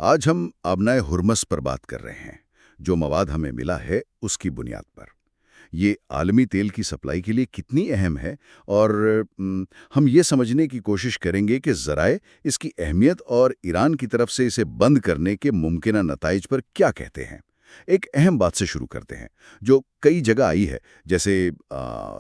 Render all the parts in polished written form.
آج ہم آبنائے ہرمز پر بات کر رہے ہیں، جو مواد ہمیں ملا ہے اس کی بنیاد پر۔ یہ عالمی تیل کی سپلائی کے لیے کتنی اہم ہے اور ہم یہ سمجھنے کی کوشش کریں گے کہ ذرائع اس کی اہمیت اور ایران کی طرف سے اسے بند کرنے کے ممکنہ نتائج پر کیا کہتے ہیں۔ ایک اہم بات سے شروع کرتے ہیں، جو کئی جگہ آئی ہے، جیسے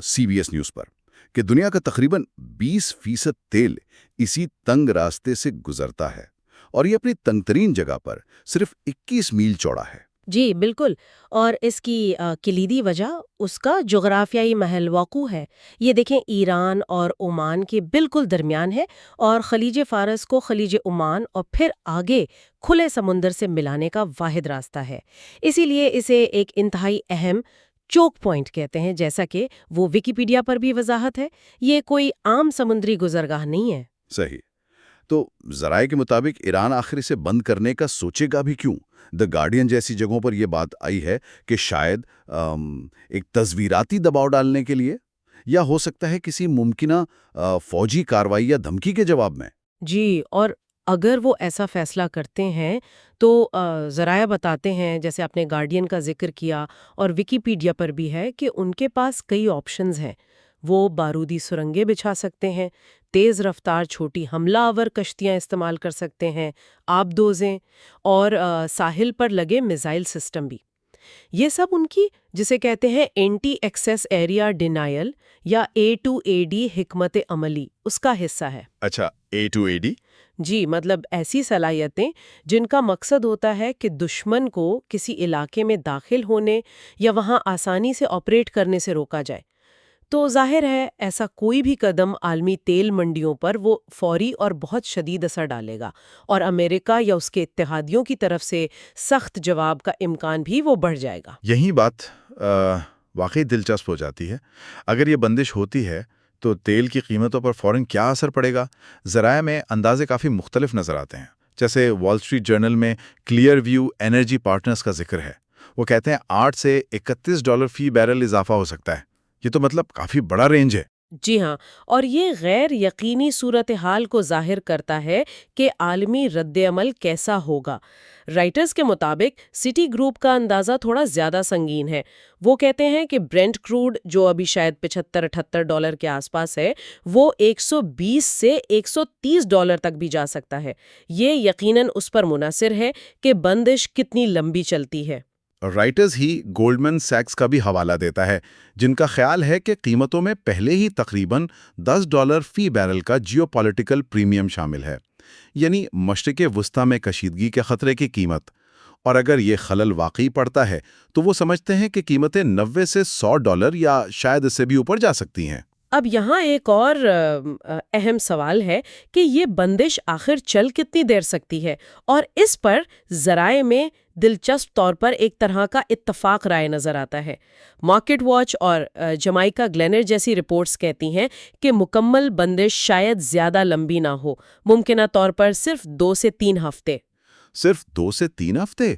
CBS نیوز پر، کہ دنیا کا تقریباً 20% تیل اسی تنگ راستے سے گزرتا ہے، اور یہ اپنی تنگ ترین جگہ پر صرف 21 میل چوڑا ہے۔ جی بالکل، اور اس کی کلیدی وجہ اس کا جغرافیائی محل واقع ہے۔ یہ دیکھیں، ایران اور عمان کے بالکل درمیان ہے، اور خلیج فارس کو خلیج عمان اور پھر آگے کھلے سمندر سے ملانے کا واحد راستہ ہے۔ اسی لیے اسے ایک انتہائی اہم چوک پوائنٹ کہتے ہیں، جیسا کہ وہ ویکیپیڈیا پر بھی وضاحت ہے۔ یہ کوئی عام سمندری گزرگاہ نہیں ہے۔ صحیح۔ تو ذرائع کے مطابق ایران آخر اسے بند کرنے کا سوچے گا بھی کیوں؟ دی گارڈین جیسی جگہوں پر یہ بات آئی ہے کہ شاید ایک تصویراتی دباؤ ڈالنے کے لیے، یا ہو سکتا ہے کسی ممکنہ فوجی کارروائی یا دھمکی کے جواب میں۔ جی، اور اگر وہ ایسا فیصلہ کرتے ہیں تو ذرائع بتاتے ہیں، جیسے آپ نے گارڈین کا ذکر کیا اور ویکیپیڈیا پر بھی ہے، کہ ان کے پاس کئی آپشنز ہیں۔ وہ بارودی سرنگیں بچھا سکتے ہیں، تیز رفتار چھوٹی حملہ آور کشتیاں استعمال کر سکتے ہیں، آبدوزیں، اور ساحل پر لگے میزائل سسٹم بھی۔ یہ سب ان کی، جسے کہتے ہیں اینٹی ایکسیس ایریا ڈینائل یا A2AD حکمت عملی، اس کا حصہ ہے۔ اچھا، A2AD؟ جی، مطلب ایسی صلاحیتیں جن کا مقصد ہوتا ہے کہ دشمن کو کسی علاقے میں داخل ہونے یا وہاں آسانی سے آپریٹ کرنے سے روکا جائے۔ تو ظاہر ہے ایسا کوئی بھی قدم عالمی تیل منڈیوں پر وہ فوری اور بہت شدید اثر ڈالے گا، اور امریکہ یا اس کے اتحادیوں کی طرف سے سخت جواب کا امکان بھی وہ بڑھ جائے گا۔ یہی بات واقعی دلچسپ ہو جاتی ہے۔ اگر یہ بندش ہوتی ہے تو تیل کی قیمتوں پر فوراً کیا اثر پڑے گا؟ ذرائع میں اندازے کافی مختلف نظر آتے ہیں۔ جیسے وال اسٹریٹ جرنل میں کلیئر ویو انرجی پارٹنرز کا ذکر ہے۔ وہ کہتے ہیں $8 سے $31 فی بیرل اضافہ ہو سکتا ہے۔ یہ تو مطلب کافی بڑا رینج ہے۔ جی ہاں، اور یہ غیر یقینی صورتحال کو ظاہر کرتا ہے کہ عالمی رد عمل کیسا ہوگا۔ رائٹرز کے مطابق سٹی گروپ کا اندازہ تھوڑا زیادہ سنگین ہے۔ وہ کہتے ہیں کہ برنٹ کروڈ، جو ابھی شاید $75-78 کے آس پاس ہے، وہ $120 سے $130 تک بھی جا سکتا ہے۔ یہ یقیناً اس پر منحصر ہے کہ بندش کتنی لمبی چلتی ہے۔ رائٹرز ہی گولڈمن سیکس کا بھی حوالہ دیتا ہے، جن کا خیال ہے کہ قیمتوں میں پہلے ہی تقریباً $10 فی بیرل کا جیو پولیٹیکل پریمیم شامل ہے، یعنی مشرق وسطیٰ میں کشیدگی کے خطرے کی قیمت۔ اور اگر یہ خلل واقعی پڑتا ہے تو وہ سمجھتے ہیں کہ قیمتیں $90 سے $100 یا شاید اس سے بھی اوپر جا سکتی ہیں۔ اب یہاں ایک اور اہم سوال ہے کہ یہ بندش آخر چل کتنی دیر سکتی ہے، اور اس پر ذرائع میں دلچسپ طور پر ایک طرح کا اتفاق رائے نظر آتا ہے۔ مارکیٹ واچ اور جمائکا گلینر جیسی رپورٹس کہتی ہیں کہ مکمل بندش شاید زیادہ لمبی نہ ہو، ممکنہ طور پر صرف 2 سے 3 ہفتے۔ صرف 2 سے 3 ہفتے؟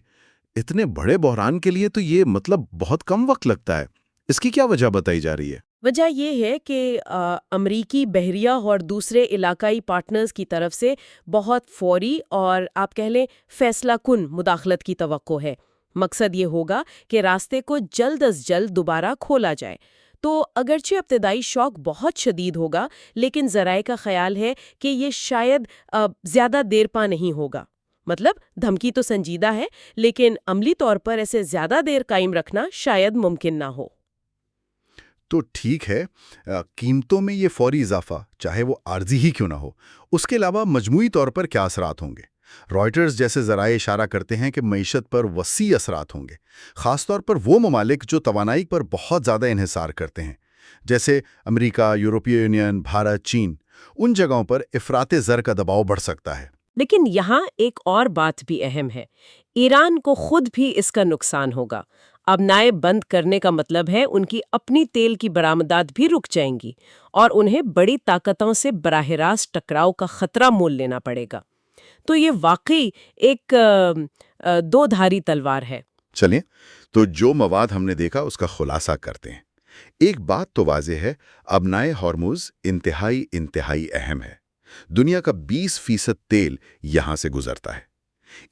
اتنے بڑے بحران کے لیے تو یہ مطلب بہت کم وقت لگتا ہے۔ اس کی کیا وجہ بتائی جا رہی ہے؟ وجہ یہ ہے کہ امریکی بحریہ اور دوسرے علاقائی پارٹنرز کی طرف سے بہت فوری اور آپ کہہ لیں فیصلہ کن مداخلت کی توقع ہے۔ مقصد یہ ہوگا کہ راستے کو جلد از جلد دوبارہ کھولا جائے۔ تو اگرچہ ابتدائی شوق بہت شدید ہوگا، لیکن ذرائع کا خیال ہے کہ یہ شاید زیادہ دیر پا نہیں ہوگا۔ مطلب دھمکی تو سنجیدہ ہے، لیکن عملی طور پر اسے زیادہ دیر قائم رکھنا شاید ممکن نہ ہو۔ تو ٹھیک ہے، قیمتوں میں یہ فوری اضافہ چاہے وہ عارضی ہی کیوں نہ ہو، اس کے علاوہ مجموعی طور پر کیا اثرات ہوں گے؟ رائٹرز جیسے ذرائع اشارہ کرتے ہیں کہ معیشت پر وسیع اثرات ہوں گے، خاص طور پر وہ ممالک جو توانائی پر بہت زیادہ انحصار کرتے ہیں، جیسے امریکہ، یورپی یونین، بھارت، چین۔ ان جگہوں پر افراط زر کا دباؤ بڑھ سکتا ہے۔ لیکن یہاں ایک اور بات بھی اہم ہے، ایران کو خود بھی اس کا نقصان ہوگا۔ اب نائب بند کرنے کا مطلب ہے ان کی اپنی تیل کی برآمدات بھی رک جائیں گی، اور انہیں بڑی طاقتوں سے براہ راست ٹکراؤ کا خطرہ مول لینا پڑے گا۔ تو یہ واقعی ایک دو دھاری تلوار ہے۔ چلیں، تو جو مواد ہم نے دیکھا اس کا خلاصہ کرتے ہیں۔ ایک بات تو واضح ہے، آبنائے ہرمز انتہائی اہم ہے۔ دنیا کا 20% تیل یہاں سے گزرتا ہے۔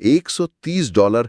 $130